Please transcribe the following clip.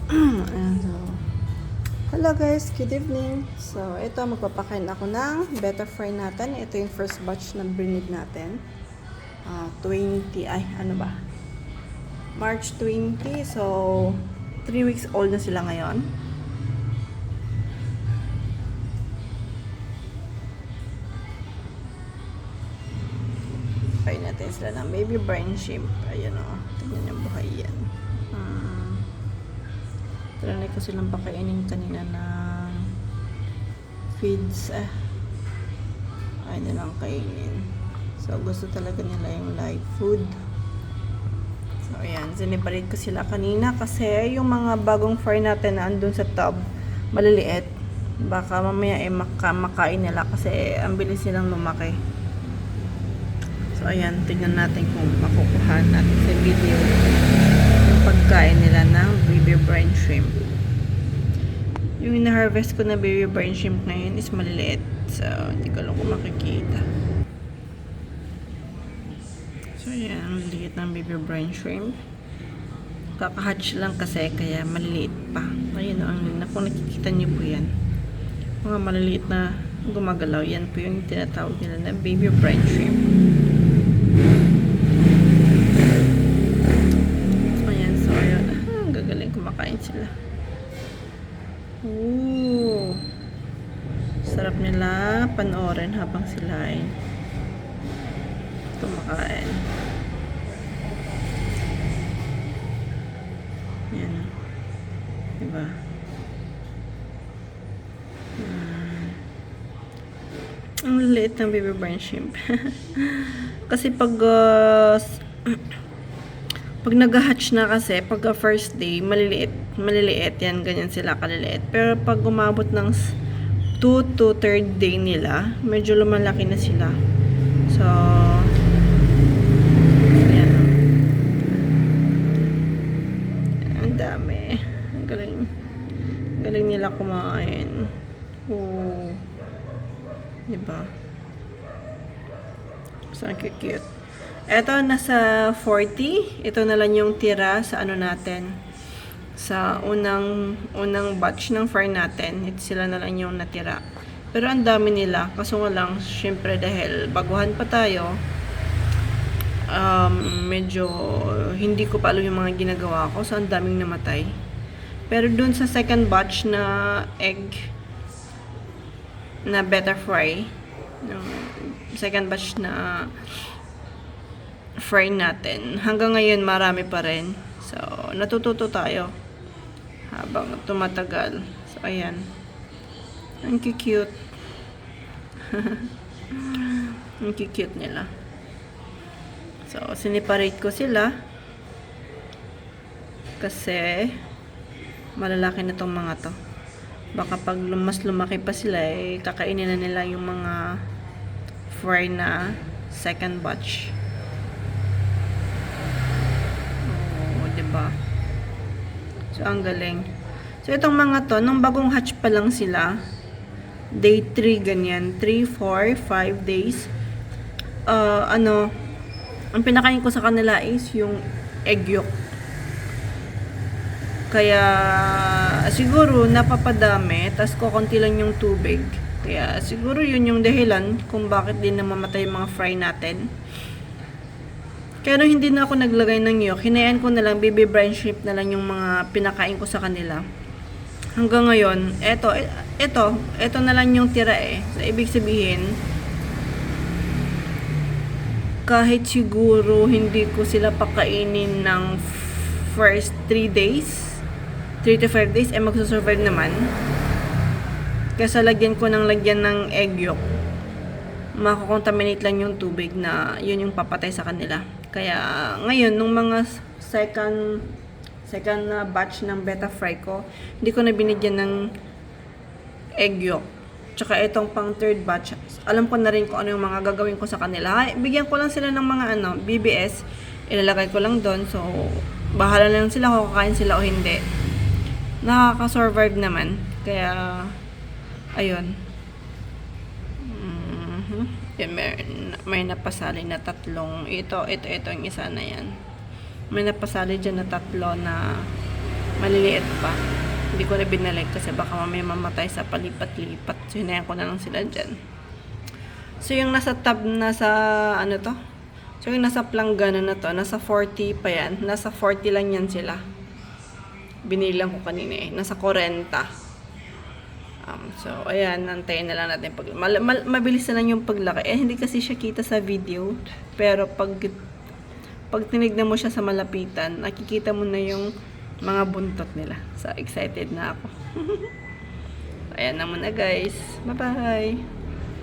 Ayan, so, hello guys, good evening. So, ito, magpapakain ako ng betta fry natin. Ito yung first batch na breed natin. 20, ay, ano ba? March 20, so, 3 weeks old na sila ngayon. Kain natin sila ng baby brine shrimp. Ayan o, tignan yung buhay yan. Trinay ko silang pakainin kanina ng feeds. Ay nilang kainin. So, gusto talaga nila yung live food. So, ayan. Siniparate ko sila kanina kasi yung mga bagong fry natin na andun sa tub, maliliit. Baka mamaya makain nila kasi ang bilis nilang lumaki. So, ayan. Tignan natin kung makukuha natin sa video yung pagkain nila ng baby brine shrimp. Yung ina-harvest ko na baby brine shrimp ngayon is maliliit. So, hindi ko lang kung makikita. So, ayan. Ang liit ng baby brine shrimp. Kakahatch lang kasi kaya maliliit pa. Ayun o, kung nakikita niyo po yan. Mga maliliit na gumagalaw. Yan po yung tinatawag nila na baby brine shrimp. Kumakain sila. Ooh. Sarap nila panoorin habang sila ay kumakain. Yan. Diba? Ang liit ng baby brine shrimp. Kasi pag nag-hatch na kasi, pag first day, maliliit yan, ganyan sila kaliliit. Pero pag umabot ng 2 to 3rd day nila, medyo lumalaki na sila. So, yan. Ang dami. Ang galing. Galing nila kumain. Oh. Diba? So, cute. Ito, nasa 40. Ito na lang yung tira sa ano natin. Sa unang batch ng fry natin. Ito sila na lang yung natira. Pero ang dami nila. Kaso nga lang, syempre dahil baguhan pa tayo, medyo hindi ko pa alam yung mga ginagawa ko. So, ang daming namatay. Pero dun sa second batch na egg na betta fry, second batch na fry natin. Hanggang ngayon, marami pa rin. So, natututo tayo habang tumatagal. So, ayan. Ang cute. Ang cute nila. So, siniparate ko sila kasi malalaki na tong mga to. Baka pag mas lumaki pa sila, kakainin na nila yung mga fry na second batch. Diba? So, ang galing. So, itong mga to, nung bagong hatch pa lang sila, day 3, ganyan. 3, 4, 5 days. Ang pinakain ko sa kanila is yung egg yolk. Kaya, siguro, napapadami, tas kukunti lang yung tubig. Kaya, siguro yun yung dahilan kung bakit din namamatay yung mga fry natin. Kaya hindi na ako naglagay ng yolk. Hinayaan ko na lang, baby brine shrimp na lang yung mga pinakain ko sa kanila. Hanggang ngayon, eto na lang yung tira So, ibig sabihin, kahit siguro hindi ko sila pakainin ng first 3 days, 3 to 5 days, magsusurvive naman. Kaya lagyan ko ng egg yolk. Makakontaminate lang yung tubig na yun yung papatay sa kanila. Kaya ngayon, nung mga second batch ng betta fry ko, hindi ko na binigyan ng egg yolk. Tsaka itong pang third batch, alam ko na rin kung ano yung mga gagawin ko sa kanila. Bigyan ko lang sila ng mga BBS, ilalagay ko lang doon. So, bahala na lang sila kung kakain sila o hindi. Nakaka-survive naman. Kaya, ayun. May napasali na tatlong ito yung isa na yan. May napasali dyan na tatlo na maliliit pa. Hindi ko na binalik kasi baka mamaya mamatay sa palipat-lipat. So, hinayan ko na lang sila dyan. So, yung nasa tab, nasa, ano to? So, yung nasa planggana na to, nasa 40 pa yan. Nasa 40 lang yan sila. Binilang ko kanina eh. Nasa 40. So, ayan, nantayin na lang natin. Mabilis na lang yung paglaki. Hindi kasi siya kita sa video. Pero, pag tinignan mo siya sa malapitan, nakikita mo na yung mga buntot nila. So, excited na ako. Ayan na muna guys. Bye-bye!